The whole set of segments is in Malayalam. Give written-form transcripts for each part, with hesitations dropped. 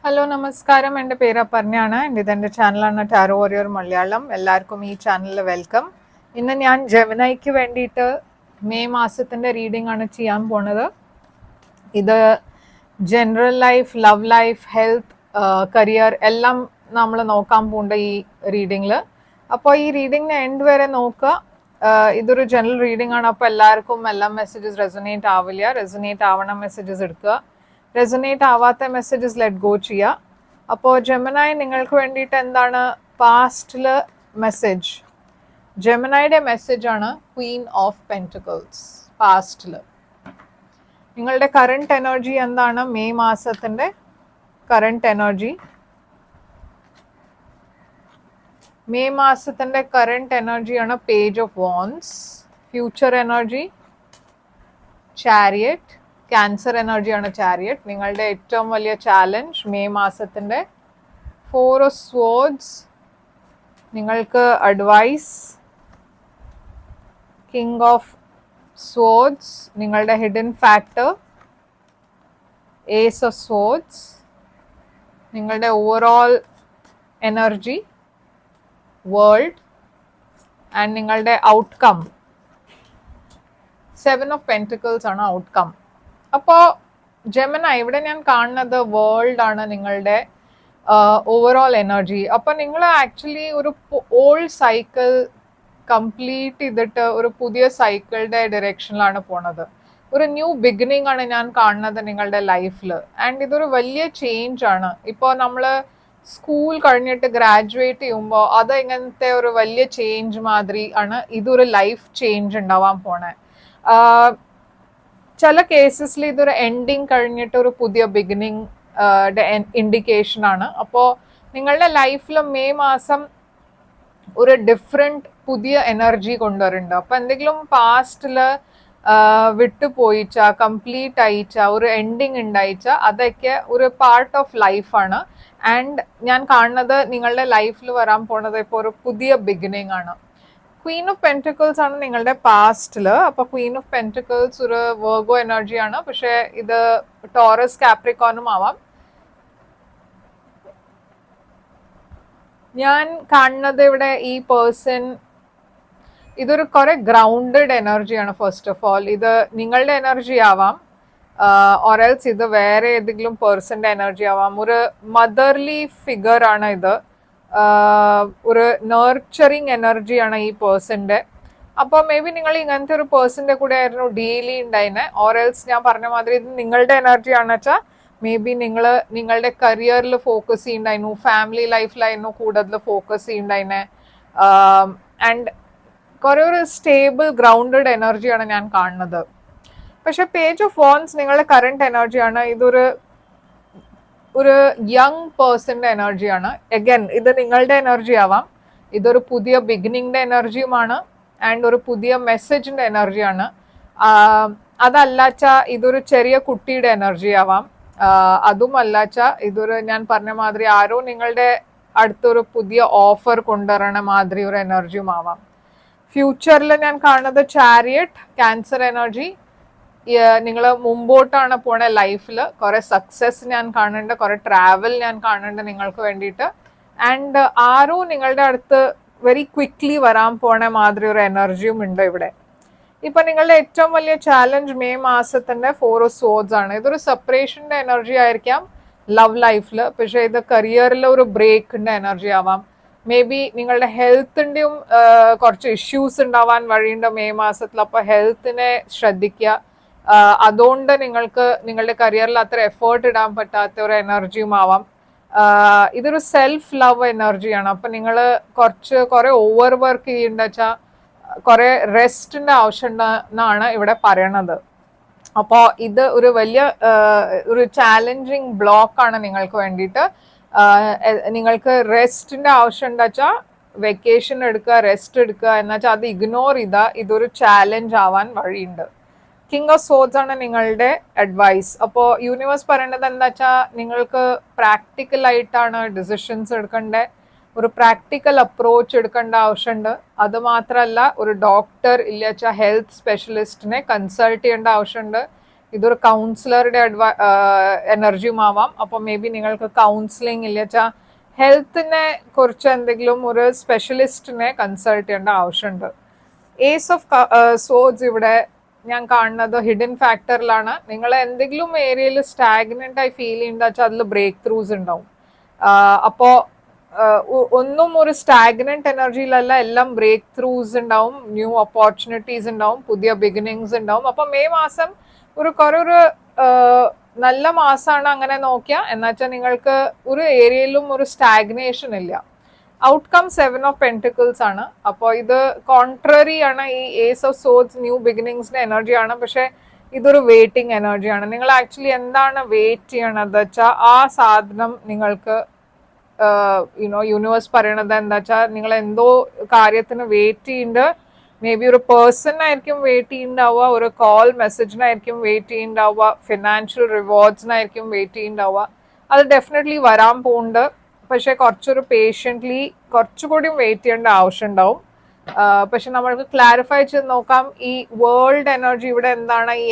ഹലോ നമസ്കാരം, എൻ്റെ പേര് അപർണയാണ്. ഇതെൻ്റെ ചാനലാണ് ടാരോ വാരിയർ മലയാളം. എല്ലാവർക്കും ഈ ചാനലിൽ വെൽക്കം. ഇന്ന് ഞാൻ ജെമിനൈക്ക് വേണ്ടിയിട്ട് മെയ് മാസത്തിൻ്റെ റീഡിംഗ് ആണ് ചെയ്യാൻ പോണത്. ഇത് general life, love life, health, career എല്ലാം നമ്മൾ നോക്കാൻ പോകേണ്ട ഈ റീഡിങ്ങിൽ. അപ്പോൾ ഈ റീഡിങ്ങിന് എൻഡ് വരെ നോക്കുക. ഇതൊരു ജനറൽ റീഡിംഗ് ആണ്, അപ്പോൾ എല്ലാവർക്കും എല്ലാ മെസ്സേജസ് റെസൊനേറ്റ് ആവില്ല. റെസൊനേറ്റ് ആവണ മെസ്സേജസ് എടുക്കുക, റെസൊനേറ്റ് ആവാത്ത മെസ്സേജസ് ലെറ്റ് ഗോ ചെയ്യുക. അപ്പോൾ ജെമിനായി നിങ്ങൾക്ക് വേണ്ടിയിട്ട് എന്താണ് പാസ്റ്റിൽ മെസ്സേജ്? ജെമിനായുടെ മെസ്സേജാണ് ക്വീൻ ഓഫ് പെൻറ്റിക്കിൾസ്. പാസ്റ്റിൽ നിങ്ങളുടെ കറണ്ട് എനർജി എന്താണ്? മെയ് മാസത്തിൻ്റെ കറണ്ട് എനർജി. മെയ് മാസത്തിൻ്റെ കറണ്ട് എനർജിയാണ് page of wands. Future energy chariot. Cancer എനർജിയാണ് ചാരിയറ്റ്. നിങ്ങളുടെ ഏറ്റവും വലിയ ചാലഞ്ച് മെയ് മാസത്തിൻ്റെ 4 ഓഫ് സ്വോർഡ്സ്. നിങ്ങൾക്ക് അഡ്വൈസ് കിങ് ഓഫ് സ്വോർഡ്സ്. നിങ്ങളുടെ hidden factor ace of swords. നിങ്ങളുടെ ഓവറോൾ എനർജി വേൾഡ്. ആൻഡ് നിങ്ങളുടെ ഔട്ട്കം 7 ഓഫ് പെൻറ്റിക്കിൾസ് ആണ് ഔട്ട്കം. അപ്പോൾ ജെമിനി ഇവിടെ ഞാൻ കാണുന്നത് വേൾഡ് ആണ് നിങ്ങളുടെ ഓവറോൾ എനർജി. അപ്പോൾ നിങ്ങൾ ആക്ച്വലി ഒരു ഓൾഡ് സൈക്കിൾ കംപ്ലീറ്റ് ചെയ്തിട്ട് ഒരു പുതിയ സൈക്കിളുടെ ഡയറക്ഷനിലാണ് പോണത്. ഒരു ന്യൂ ബിഗിനിങ് ആണ് ഞാൻ കാണുന്നത് നിങ്ങളുടെ ലൈഫിൽ. ആൻഡ് ഇതൊരു വലിയ ചേഞ്ച് ആണ്. ഇപ്പോൾ നമ്മൾ സ്കൂൾ കഴിഞ്ഞിട്ട് ഗ്രാജുവേറ്റ് ചെയ്യുമ്പോൾ അത് ഇങ്ങനത്തെ ഒരു വലിയ ചേഞ്ച് മാതിരി ആണ്. ഇതൊരു ലൈഫ് ചേഞ്ച് ഉണ്ടാവാൻ പോണേ. ചില കേസസിൽ ഇതൊരു എൻഡിങ് കഴിഞ്ഞിട്ട് ഒരു പുതിയ ബിഗിനിങ് ഇൻഡിക്കേഷൻ ആണ്. അപ്പോൾ നിങ്ങളുടെ ലൈഫിൽ മെയ് മാസം ഒരു ഡിഫറെൻറ്റ് പുതിയ എനർജി കൊണ്ടുവരുന്നുണ്ട്. അപ്പോൾ എന്തെങ്കിലും പാസ്റ്റിൽ വിട്ടുപോയിച്ച, കംപ്ലീറ്റ് അയച്ച, ഒരു എൻഡിങ് ഉണ്ടായിച്ച അതൊക്കെ ഒരു പാർട്ട് ഓഫ് ലൈഫാണ്. ആൻഡ് ഞാൻ കാണുന്നത് നിങ്ങളുടെ ലൈഫിൽ വരാൻ പോണത് ഇപ്പോൾ ഒരു പുതിയ ബിഗിനിങ് ആണ്. ക്വീൻ ഓഫ് പെൻറ്റിക്കിൾസ് ആണ് നിങ്ങളുടെ പാസ്റ്റിൽ. അപ്പോൾ ക്വീൻ ഓഫ് പെൻറ്റിക്കിൾസ് ഒരു വെർഗോ എനർജിയാണ്, പക്ഷേ ഇത് ടോറസ് കാപ്രിക്കോണും ആവാം. ഞാൻ കാണുന്നത് ഇവിടെ ഈ പേഴ്സൺ ഇതൊരു കുറെ ഗ്രൗണ്ടഡ് എനർജിയാണ്. ഫസ്റ്റ് ഓഫ് ഓൾ ഇത് നിങ്ങളുടെ എനർജി ആവാം, ഓറൽസ് ഇത് വേറെ ഏതെങ്കിലും പേഴ്സന്റെ എനർജി ആവാം. ഒരു മദർലി ഫിഗർ ആണ് ഇത്. ഒരു നേർച്ചറിങ് എനർജിയാണ് ഈ പേഴ്സന്റെ. അപ്പോൾ മേ ബി നിങ്ങൾ ഇങ്ങനത്തെ ഒരു പേഴ്സന്റെ കൂടെ ആയിരുന്നു ഡെയിലി ഉണ്ടായിനെ. ഓറൽസ് ഞാൻ പറഞ്ഞ മാതിരി ഇത് നിങ്ങളുടെ എനർജി ആണെന്ന് വെച്ചാൽ മേ ബി നിങ്ങൾ നിങ്ങളുടെ കരിയറിൽ ഫോക്കസ് ചെയ്യുന്നുണ്ടായിരുന്നു, ഫാമിലി ലൈഫിലായിരുന്നു കൂടുതൽ ഫോക്കസ് ചെയ്യുന്നുണ്ടായിനെ. ആൻഡ് കുറേ ഒരു സ്റ്റേബിൾ ഗ്രൗണ്ടഡ് എനർജിയാണ് ഞാൻ കാണുന്നത്. പക്ഷെ പേജ് ഓഫ് വാൻഡ്സ് നിങ്ങളുടെ കറണ്ട് എനർജിയാണ്. ഇതൊരു യങ് പേഴ്സന്റെ എനർജിയാണ്. അഗൈൻ ഇത് നിങ്ങളുടെ എനർജി ആവാം. ഇതൊരു പുതിയ ബിഗിനിങ്ങിന്റെ എനർജിയുമാണ്. ആൻഡ് ഒരു പുതിയ മെസ്സേജിന്റെ എനർജിയാണ്. അതല്ലാച്ച ഇതൊരു ചെറിയ കുട്ടിയുടെ എനർജി ആവാം. അതും അല്ലാച്ച ഇതൊരു ഞാൻ പറഞ്ഞ മാതിരി ആരോ നിങ്ങളുടെ അടുത്തൊരു പുതിയ ഓഫർ കൊണ്ടുവരണ മാതിരി ഒരു എനർജിയും ആവാം. ഫ്യൂച്ചറിൽ ഞാൻ കാണുന്നത് ചാരിയറ്റ്, ക്യാൻസർ എനർജി. നിങ്ങൾ മുമ്പോട്ടാണ് പോണ ലൈഫിൽ. കുറെ സക്സസ് ഞാൻ കാണുന്നുണ്ട്, കുറെ ട്രാവൽ ഞാൻ കാണുന്നുണ്ട് നിങ്ങൾക്ക് വേണ്ടിയിട്ട്. ആൻഡ് ആരും നിങ്ങളുടെ അടുത്ത് വെരി ക്വിക്ക്ലി വരാൻ പോണ മാതിരി ഒരു എനർജിയും ഉണ്ട് ഇവിടെ. ഇപ്പൊ നിങ്ങളുടെ ഏറ്റവും വലിയ ചാലഞ്ച് മെയ് മാസത്തിന്റെ 4 ഓഫ് സ്വോർഡ്സ് ആണ്. ഇതൊരു സെപ്പറേഷന്റെ എനർജി ആയിരിക്കാം ലവ് ലൈഫിൽ, പക്ഷെ ഇത് കരിയറിൽ ഒരു ബ്രേക്കിന്റെ എനർജി ആവാം. മേ ബി നിങ്ങളുടെ ഹെൽത്തിന്റെയും കുറച്ച് ഇഷ്യൂസ് ഉണ്ടാവാൻ വഴിയുണ്ട് മെയ് മാസത്തിൽ. അപ്പൊ ഹെൽത്തിനെ ശ്രദ്ധിക്കുക. അതുകൊണ്ട് നിങ്ങൾക്ക് നിങ്ങളുടെ കരിയറിൽ അത്ര എഫേർട്ട് ഇടാൻ പറ്റാത്ത ഒരു എനർജിയും ആവാം. ഇതൊരു സെൽഫ് ലവ് എനർജിയാണ്. അപ്പൊ നിങ്ങൾ കുറെ ഓവർ വർക്ക് ചെയ്യേണ്ട വെച്ചാൽ കുറെ റെസ്റ്റിന്റെ ആവശ്യം എന്നാണ് ഇവിടെ പറയണത്. അപ്പോൾ ഇത് ഒരു വലിയ ഒരു ചാലഞ്ചിങ് ബ്ലോക്ക് ആണ് നിങ്ങൾക്ക് വേണ്ടിയിട്ട്. നിങ്ങൾക്ക് റെസ്റ്റിന്റെ ആവശ്യം എന്താ വെച്ചാൽ വെക്കേഷൻ എടുക്കുക, റെസ്റ്റ് എടുക്കുക. എന്നുവെച്ചാൽ അത് ഇഗ്നോർ ചെയ്താൽ ഇതൊരു ചാലഞ്ച് ആവാൻ വഴിയുണ്ട്. കിങ് ഓഫ് സോർഡ്സ് ആണ് നിങ്ങളുടെ അഡ്വൈസ്. അപ്പോൾ യൂണിവേഴ്സ് പറയേണ്ടത് എന്താ വെച്ചാൽ നിങ്ങൾക്ക് പ്രാക്ടിക്കൽ ആയിട്ടാണ് ഡിസിഷൻസ് എടുക്കേണ്ടത്. ഒരു പ്രാക്ടിക്കൽ അപ്രോച്ച് എടുക്കേണ്ട ആവശ്യമുണ്ട്. അത് മാത്രമല്ല ഒരു ഡോക്ടർ ഇല്ല വെച്ചാൽ ഹെൽത്ത് സ്പെഷ്യലിസ്റ്റിനെ കൺസൾട്ട് ചെയ്യേണ്ട ആവശ്യമുണ്ട്. ഇതൊരു കൗൺസിലറുടെ എനർജിയും ആവാം. അപ്പോൾ മേ ബി നിങ്ങൾക്ക് കൗൺസിലിംഗ് ഇല്ല വെച്ചാൽ ഹെൽത്തിനെ കുറിച്ച് എന്തെങ്കിലും ഒരു സ്പെഷ്യലിസ്റ്റിനെ കൺസൾട്ട് ചെയ്യേണ്ട ആവശ്യമുണ്ട്. ഏസ് ഓഫ് സോഡ്സ് ഇവിടെ ഞാൻ കാണുന്നത് ഹിഡൻ ഫാക്ടറിലാണ്. നിങ്ങൾ എന്തെങ്കിലും ഏരിയയിൽ സ്റ്റാഗ്നന്റ് ആയി ഫീൽ ചെയ്യുന്നുണ്ട് വെച്ചാൽ അതിൽ ബ്രേക്ക് ത്രൂസ് ഉണ്ടാവും. അപ്പോൾ ഒന്നും ഒരു സ്റ്റാഗ്നന്റ് എനർജിയിലല്ല, എല്ലാം ബ്രേക്ക് ത്രൂസ് ഉണ്ടാവും, ന്യൂ ഓപ്പർച്യൂണിറ്റീസ് ഉണ്ടാവും, പുതിയ ബിഗിനിങ്സ് ഉണ്ടാവും. അപ്പൊ മെയ് മാസം ഒരു നല്ല മാസമാണ് അങ്ങനെ നോക്കിയാൽ. എന്നുവെച്ചാൽ നിങ്ങൾക്ക് ഒരു ഏരിയയിലും ഒരു സ്റ്റാഗ്നേഷൻ ഇല്ല. ഔട്ട്കം 7 ഓഫ് പെന്റിക്കിൾസ് ആണ്. അപ്പോൾ ഇത് കോൺട്രറി ആണ്. ഈ ഏസ് ഓഫ് സോഡ്സ് ന്യൂ ബിഗിനിങ്സിന്റെ എനർജിയാണ്. പക്ഷെ ഇതൊരു വെയിറ്റിംഗ് എനർജിയാണ്. നിങ്ങൾ ആക്ച്വലി എന്താണ് വെയിറ്റ് ചെയ്യണത് വെച്ചാൽ ആ സാധനം നിങ്ങൾക്ക് യൂണിവേഴ്സ് പറയണത് എന്താ വെച്ചാൽ നിങ്ങൾ എന്തോ കാര്യത്തിന് വെയിറ്റ് ചെയ്യുന്നുണ്ട്. മേ ബി ഒരു പേഴ്സണായിരിക്കും വെയിറ്റ് ചെയ്യുന്നുണ്ടാവുക, ഒരു കോൾ മെസ്സേജിനായിരിക്കും വെയിറ്റ് ചെയ്യുന്നുണ്ടാവുക, ഫിനാൻഷ്യൽ റിവാർഡ്സിനായിരിക്കും വെയിറ്റ് ചെയ്യുന്നുണ്ടാവുക. അത് ഡെഫിനറ്റ്ലി വരാൻ പോകുന്നുണ്ട്. പക്ഷെ കുറച്ചൊരു പേഷ്യൻ്റ്ലി കുറച്ചുകൂടി വെയിറ്റ് ചെയ്യേണ്ട ആവശ്യം ഉണ്ടാവും. പക്ഷെ നമ്മൾക്ക് ക്ലാരിഫൈ ചെയ്ത് നോക്കാം. ഈ വേൾഡ് എനർജി ഇവിടെ എന്താണ്? ഈ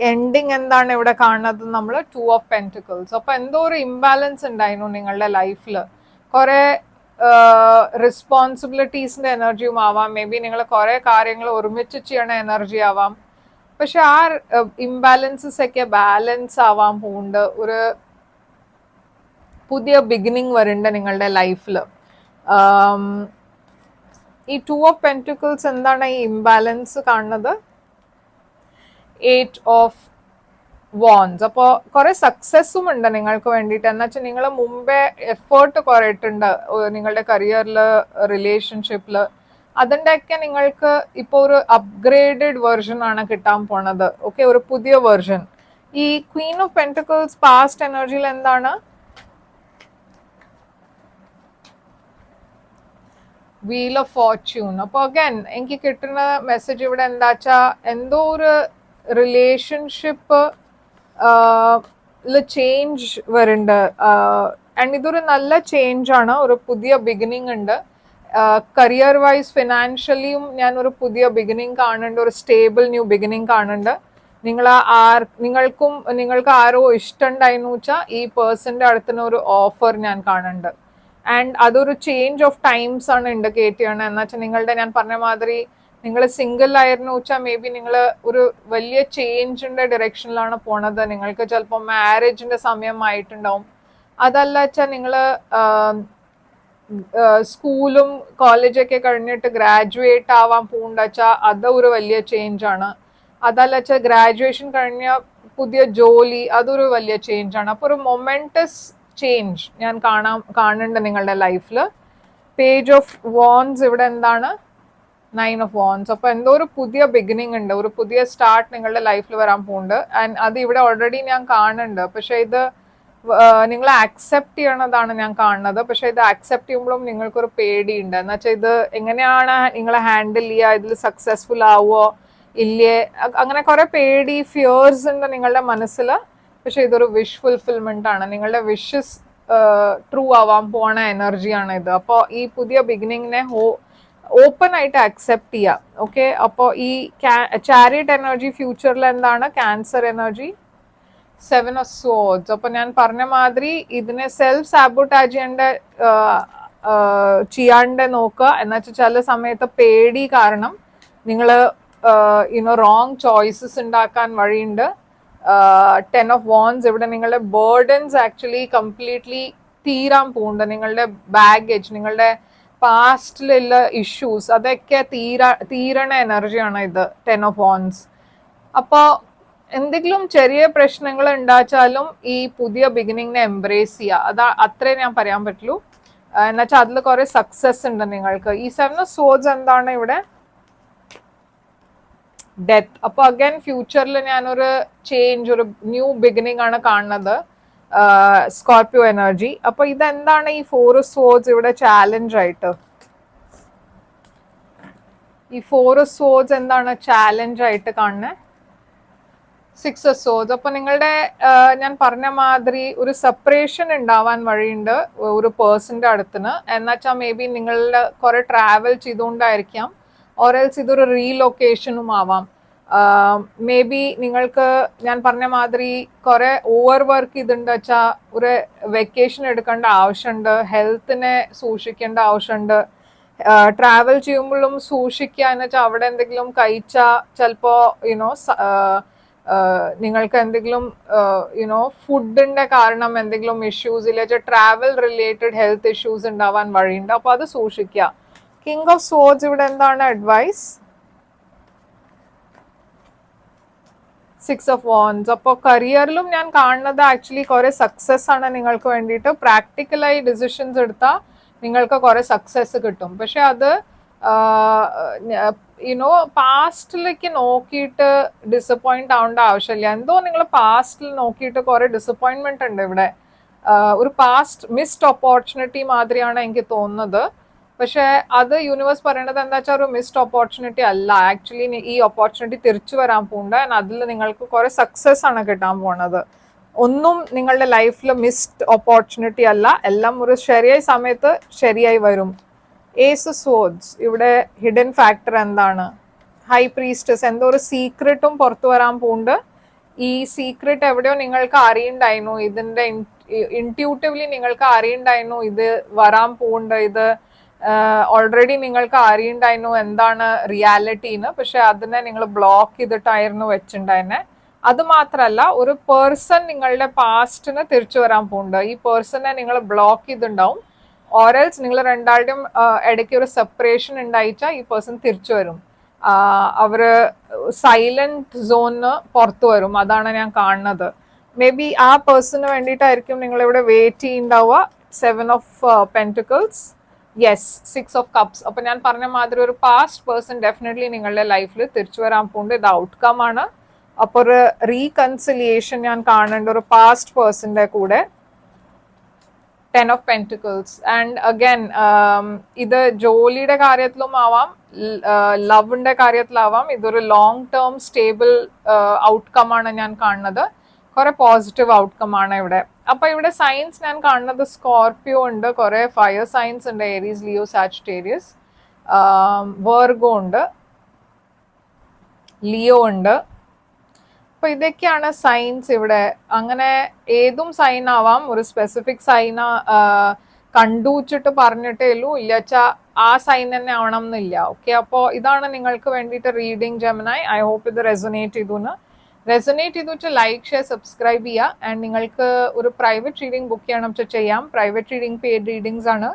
എൻഡിങ് എന്താണ് ഇവിടെ കാണുന്നത്? നമ്മൾ 2 ഓഫ് പെന്റിക്കിൾസ്. അപ്പൊ എന്തോ ഒരു ഇംബാലൻസ് ഉണ്ടായിരുന്നു നിങ്ങളുടെ ലൈഫിൽ. കുറെ റെസ്പോൺസിബിലിറ്റീസിന്റെ എനർജിയും ആവാം. മേ ബി നിങ്ങൾ കുറെ കാര്യങ്ങൾ ഒരുമിച്ച് ചെയ്യണ എനർജി ആവാം. പക്ഷെ ആ ഇംബാലൻസസ് ഒക്കെ ബാലൻസ് ആവാൻ പോകുന്നുണ്ട്. ഒരു പുതിയ ബിഗിനിങ് വരുന്നുണ്ട് നിങ്ങളുടെ ലൈഫിൽ. ഈ 2 ഓഫ് പെന്റിക്കിൾസ് എന്താണ് ഈ ഇംബാലൻസ് കാണുന്നത്? 8 ഓഫ് വാൻഡ്സ്. അപ്പോൾ കുറെ സക്സസ്സും ഉണ്ട് നിങ്ങൾക്ക് വേണ്ടിയിട്ട്. എന്നുവെച്ചാൽ നിങ്ങൾ മുമ്പേ എഫേർട്ട് കുറെ ഇട്ടുണ്ട് നിങ്ങളുടെ കരിയറിൽ, റിലേഷൻഷിപ്പിൽ. അതിൻ്റെയൊക്കെ നിങ്ങൾക്ക് ഇപ്പോൾ ഒരു അപ്ഗ്രേഡഡ് വെർഷൻ ആണ് കിട്ടാൻ പോണത്. ഓക്കെ, ഒരു പുതിയ വെർഷൻ. ഈ ക്വീൻ ഓഫ് പെന്റിക്കിൾസ് പാസ്റ്റ് എനർജിയിൽ എന്താണ്? Wheel of Fortune. അപ്പോൾ അഗൈൻ എനിക്ക് കിട്ടുന്ന മെസ്സേജ് ഇവിടെ എന്താ വെച്ചാൽ എന്തോ ഒരു റിലേഷൻഷിപ്പ് ചേഞ്ച് വരുന്നുണ്ട്. ആൻഡ് ഇതൊരു നല്ല ചേഞ്ച് ആണ്, ഒരു പുതിയ ബിഗിനിങ് ഉണ്ട്. കരിയർ വൈസ് ഫിനാൻഷ്യലിയും ഞാൻ ഒരു പുതിയ ബിഗിനിങ് കാണുന്നുണ്ട്, ഒരു സ്റ്റേബിൾ ന്യൂ ബിഗിനിങ് കാണുന്നുണ്ട്. നിങ്ങൾക്ക് ആരോ ഇഷ്ടമുണ്ടായിരുന്നു വെച്ചാൽ ഈ പേഴ്സന്റെ അടുത്തുനിന്ന് ഒരു ഓഫർ ഞാൻ കാണുന്നുണ്ട്. ആൻഡ് അതൊരു ചേഞ്ച് ഓഫ് ടൈംസ് ആണ് ഇൻഡിക്കേറ്റ് ചെയ്യണത്. എന്ന് വെച്ചാൽ നിങ്ങളുടെ, ഞാൻ പറഞ്ഞ മാതിരി നിങ്ങൾ സിംഗിൾ ആയിരുന്നു വെച്ചാൽ മേ ബി നിങ്ങൾ ഒരു വലിയ ചേഞ്ചിന്റെ ഡയറക്ഷനിലാണ് പോണത്. നിങ്ങൾക്ക് ചിലപ്പോൾ മാരേജിന്റെ സമയമായിട്ടുണ്ടാവും. അതല്ല വെച്ചാൽ നിങ്ങൾ സ്കൂളും കോളേജൊക്കെ കഴിഞ്ഞിട്ട് ഗ്രാജുവേറ്റ് ആവാൻ പോകുന്നുണ്ട് വെച്ചാൽ അത് ഒരു വലിയ ചേഞ്ച് ആണ്. അതല്ല വെച്ചാൽ ഗ്രാജുവേഷൻ കഴിഞ്ഞ പുതിയ ജോലി, അതൊരു വലിയ ചേഞ്ച് ആണ്. അപ്പോൾ ഒരു മൊമെന്റസ് ചേഞ്ച് ഞാൻ കാണുന്നുണ്ട് നിങ്ങളുടെ ലൈഫിൽ. പേജ് ഓഫ് വാൻഡ്സ് ഇവിടെ എന്താണ്? 9 ഓഫ് വാൻഡ്സ്. അപ്പോൾ എന്തോ ഒരു പുതിയ ബിഗിനിങ് ഉണ്ട്, ഒരു പുതിയ സ്റ്റാർട്ട് നിങ്ങളുടെ ലൈഫിൽ വരാൻ പോകുന്നുണ്ട്. ആൻഡ് അത് ഇവിടെ ഓൾറെഡി ഞാൻ കാണുന്നുണ്ട്. പക്ഷെ ഇത് നിങ്ങൾ ആക്സെപ്റ്റ് ചെയ്യണതാണ് ഞാൻ കാണുന്നത്. പക്ഷെ ഇത് ആക്സെപ്റ്റ് ചെയ്യുമ്പോഴും നിങ്ങൾക്കൊരു പേടിയുണ്ട്. എന്ന് വെച്ചാൽ ഇത് എങ്ങനെയാണ് നിങ്ങൾ ഹാൻഡിൽ ചെയ്യുക, ഇതിൽ സക്സസ്ഫുൾ ആവുമോ ഇല്ലേ, അങ്ങനെ കുറെ പേടി, ഫിയേഴ്സ് ഉണ്ട് നിങ്ങളുടെ മനസ്സിൽ. പക്ഷെ ഇതൊരു വിഷ് ഫുൾഫിൽമെന്റ് ആണ്. നിങ്ങളുടെ വിഷസ് ട്രൂ ആവാൻ പോണ എനർജിയാണ് ഇത്. അപ്പോൾ ഈ പുതിയ ബിഗിനിങ്ങിനെ ഓപ്പൺ ആയിട്ട് അക്സെപ്റ്റ് ചെയ്യാം. ഓക്കെ, അപ്പോൾ ഈ ചാരിയറ്റ് എനർജി ഫ്യൂച്ചറിൽ എന്താണ്? Cancer energy, 7 of swords. അപ്പൊ ഞാൻ പറഞ്ഞ മാതിരി ഇതിനെ സെൽഫ് സാബോട്ടാജ് ചെയ്യാണ്ട് നോക്കുക. എന്നുവെച്ചാൽ ചില സമയത്ത് പേടി കാരണം നിങ്ങൾ റോങ് ചോയ്സസ് ഉണ്ടാക്കാൻ വഴിയുണ്ട്. 10 ഓഫ് വാൻഡ്സ് ഇവിടെ നിങ്ങളുടെ ബേർഡൻസ് ആക്ച്വലി കംപ്ലീറ്റ്ലി തീരാൻ പോകുന്നുണ്ട്. നിങ്ങളുടെ ബാഗേജ്, നിങ്ങളുടെ പാസ്റ്റിലുള്ള ഇഷ്യൂസ് അതൊക്കെ തീരണ എനർജിയാണ് ഇത് 10 ഓഫ് വാൻഡ്സ്. അപ്പോൾ എന്തെങ്കിലും ചെറിയ പ്രശ്നങ്ങൾ ഉണ്ടാച്ചാലും ഈ പുതിയ ബിഗിനിങ്ങിനെ എംബ്രേസ് ചെയ്യുക. അത്രേ ഞാൻ പറയാൻ പറ്റുള്ളൂ. എന്നുവെച്ചാൽ അതിൽ കുറെ സക്സസ് ഉണ്ട് നിങ്ങൾക്ക്. ഈ 7 ഓഫ് സോഡ്സ് എന്താണ് ഇവിടെ? ഡെത്ത്. അപ്പോൾ അഗൈൻ ഫ്യൂച്ചറിൽ ഞാനൊരു ചേഞ്ച്, ഒരു ന്യൂ ബിഗിനിങ് ആണ് കാണുന്നത്. Scorpio energy. അപ്പൊ ഇതെന്താണ് ഈ 4 ഓഫ് സോഡ്സ് ഇവിടെ ചാലഞ്ച് ആയിട്ട്? ഈ 4 ഓഫ് സോഡ്സ് എന്താണ് ചാലഞ്ച് ആയിട്ട് കാണുന്നത്? 6 ഓഫ് സോഡ്സ്. അപ്പൊ നിങ്ങളുടെ ഞാൻ പറഞ്ഞ മാതിരി ഒരു സെപ്പറേഷൻ ഉണ്ടാവാൻ വഴിയുണ്ട് ഒരു പേഴ്സന്റെ അടുത്തുനിന്ന്. എന്നുവെച്ചാൽ മേ ബി നിങ്ങളുടെ കുറെ ട്രാവൽ ചെയ്തുകൊണ്ടായിരിക്കാം, ഓർ എൽസ് ഇതൊരു റീലൊക്കേഷനും ആവാം. മേ ബി നിങ്ങൾക്ക് ഞാൻ പറഞ്ഞ മാതിരി കുറെ ഓവർ വർക്ക് ചെയ്തിട്ടുണ്ട് വെച്ചാൽ ഒരു വെക്കേഷൻ എടുക്കേണ്ട ആവശ്യമുണ്ട്, ഹെൽത്തിനെ സൂക്ഷിക്കേണ്ട ആവശ്യമുണ്ട്. ട്രാവൽ ചെയ്യുമ്പോഴും സൂക്ഷിക്കുക എന്ന് വെച്ചാൽ അവിടെ എന്തെങ്കിലും കഴിച്ചാൽ ചിലപ്പോൾ യുനോ നിങ്ങൾക്ക് എന്തെങ്കിലും യുനോ ഫുഡിന്റെ കാരണം എന്തെങ്കിലും ഇഷ്യൂസ് ഇല്ല, ട്രാവൽ റിലേറ്റഡ് ഹെൽത്ത് ഇഷ്യൂസ് ഉണ്ടാവാൻ വഴിയുണ്ട്. അപ്പൊ അത് സൂക്ഷിക്കുക. കിങ് ഓഫ് സോർഡ്സ് ഇവിടെ എന്താണ് അഡ്വൈസ്? 6 of wands. അപ്പോൾ കരിയറിലും ഞാൻ കാണുന്നത് ആക്ച്വലി കുറെ സക്സസ് ആണ് നിങ്ങൾക്ക് വേണ്ടിയിട്ട്. പ്രാക്ടിക്കലായി ഡിസിഷൻസ് എടുത്താൽ നിങ്ങൾക്ക് കുറെ സക്സസ് കിട്ടും. പക്ഷെ അത് യുനോ പാസ്റ്റിലേക്ക് നോക്കിയിട്ട് ഡിസപ്പോയിന്റ് ആവേണ്ട ആവശ്യമില്ല. എന്തോ നിങ്ങൾ പാസ്റ്റിൽ നോക്കിയിട്ട് കുറെ ഡിസപ്പോയിന്റ്മെന്റ് ഉണ്ട് ഇവിടെ. ഒരു പാസ്റ്റ് മിസ്ഡ് ഓപ്പർച്യൂണിറ്റി മാതിരിയാണ് എനിക്ക് തോന്നുന്നത്. പക്ഷെ അത് യൂണിവേഴ്സ് പറയേണ്ടത് എന്താ വെച്ചാൽ ഒരു മിസ്ഡ് ഓപ്പർച്യൂണിറ്റി അല്ല, ആക്ച്വലി ഈ ഓപ്പർച്യൂണിറ്റി തിരിച്ചു വരാൻ പോകുന്നുണ്ട്. അതിൽ നിങ്ങൾക്ക് കുറെ സക്സസ് ആണ് കിട്ടാൻ പോണത്. ഒന്നും നിങ്ങളുടെ ലൈഫിൽ മിസ്ഡ് ഓപ്പർച്യൂണിറ്റി അല്ല, എല്ലാം ഒരു ശരിയായ സമയത്ത് ശരിയായി വരും. ഏസ് സോർഡ്സ് ഇവിടെ ഹിഡൻ ഫാക്ടർ എന്താണ്? ഹൈ പ്രീസ്റ്റസ്, എന്തോ ഒരു സീക്രട്ടും പുറത്തു വരാൻ പോകുന്നുണ്ട്. ഈ സീക്രട്ട് എവിടെയോ നിങ്ങൾക്ക് അറിയണ്ടായിരുന്നു, ഇതിന്റെ ഇൻറ്റ്യൂട്ടീവ്ലി നിങ്ങൾക്ക് അറിയണ്ടായിരുന്നു ഇത് വരാൻ പോകുന്നുണ്ട്, ഇത് ഓൾറെഡി നിങ്ങൾക്ക് അറിയണ്ടായിരുന്നു എന്താണ് റിയാലിറ്റീന്ന്. പക്ഷെ അതിനെ നിങ്ങൾ ബ്ലോക്ക് ചെയ്തിട്ടായിരുന്നു വെച്ചിട്ടുണ്ടായിരുന്നെ. അത് മാത്രല്ല, ഒരു പേഴ്സൺ നിങ്ങളുടെ പാസ്റ്റിന് തിരിച്ചു വരാൻ പോകുന്നുണ്ട്. ഈ പേഴ്സണെ നിങ്ങൾ ബ്ലോക്ക് ചെയ്തിട്ടുണ്ടാവും, ഓരൽസ് നിങ്ങൾ രണ്ടാളുടെയും ഇടയ്ക്ക് ഒരു സെപ്പറേഷൻ ഉണ്ടായിച്ചാൽ ഈ പേഴ്സൺ തിരിച്ചു വരും. അവര് സൈലന്റ് സോണിന് പുറത്തു വരും. അതാണ് ഞാൻ കാണുന്നത്. മേ ബി ആ പേഴ്സണിന് വേണ്ടിയിട്ടായിരിക്കും നിങ്ങൾ ഇവിടെ വെയിറ്റ് ചെയ്യുന്നുണ്ടാവുക. 7 of pentacles, yes 6 of cups. അപ്പൊ ഞാൻ പറഞ്ഞ മാതിരി ഒരു പാസ്റ്റ് പേഴ്സൺ ഡെഫിനറ്റ്ലി നിങ്ങളുടെ ലൈഫിൽ തിരിച്ചു വരാൻ പോകുന്നുണ്ട്. ഇത് ഔട്ട്കം ആണ്. അപ്പൊ ഒരു റീകൺസിലിയേഷൻ ഞാൻ കാണുന്നുണ്ട് ഒരു പാസ്റ്റ് പേഴ്സന്റെ കൂടെ. 10 ഓഫ് പെന്റിക്കിൾസ്. ആൻഡ് അഗൈൻ ഇത് ജോലിയുടെ കാര്യത്തിലും ആവാം, ലവിന്റെ കാര്യത്തിലാവാം. ഇതൊരു ലോങ് ടേം സ്റ്റേബിൾ ഔട്ട്കം ആണ് ഞാൻ കാണുന്നത്. കുറെ പോസിറ്റീവ് ഔട്ട്കം ആണ് ഇവിടെ. അപ്പൊ ഇവിടെ സൈൻസ് ഞാൻ കാണുന്നത് സ്കോർപിയോ ഉണ്ട്, കുറെ ഫയർ സൈൻസ് ഉണ്ട്, ഏരീസ്, ലിയോ, സാജിറ്റേറിയസ്, വെർഗോ ഉണ്ട്, ലിയോ ഉണ്ട്. അപ്പൊ ഇതൊക്കെയാണ് സൈൻസ് ഇവിടെ. അങ്ങനെ ഏതും സൈൻ ആവാം, ഒരു സ്പെസിഫിക് സൈൻ കണ്ടുവച്ചിട്ട് പറഞ്ഞിട്ടേ ഉള്ളൂ, ഇല്ലച്ചാ ആ സൈൻ തന്നെ ആവണം എന്നില്ല. ഓക്കെ, അപ്പോൾ ഇതാണ് നിങ്ങൾക്ക് വേണ്ടിയിട്ട് റീഡിങ് ജെമിനായി. ഐ ഹോപ്പ് ഇത് റെസൊനേറ്റ് ചെയ്തിട്ട് ലൈക്ക്, ഷെയർ, സബ്സ്ക്രൈബ് ചെയ്യുക. ആൻഡ് നിങ്ങൾക്ക് ഒരു പ്രൈവറ്റ് റീഡിംഗ് ബുക്ക് ചെയ്യണം ചെയ്യാം. പ്രൈവറ്റ് റീഡിംഗ് പെയ്ഡ് റീഡിങ്സ് ആണ്,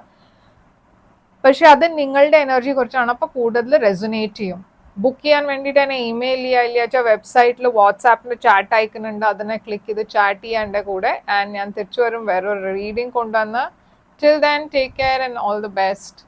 പക്ഷെ അത് നിങ്ങളുടെ എനർജി കുറിച്ചാണ്, അപ്പോൾ കൂടുതൽ റെസൊനേറ്റ് ചെയ്യും. ബുക്ക് ചെയ്യാൻ വേണ്ടിയിട്ട് എന്നെ ഇമെയിൽ ചെയ്യുക, വെബ്സൈറ്റിൽ വാട്സാപ്പിൽ ചാറ്റ് അയക്കുന്നുണ്ട്, അതിനെ ക്ലിക്ക് ചെയ്ത് ചാറ്റ് ചെയ്യുക എൻ്റെ കൂടെ. ആൻഡ് ഞാൻ തിരിച്ചു വരും വേറൊരു റീഡിംഗ് കൊണ്ടുവന്ന്. Till then, take care and all the best.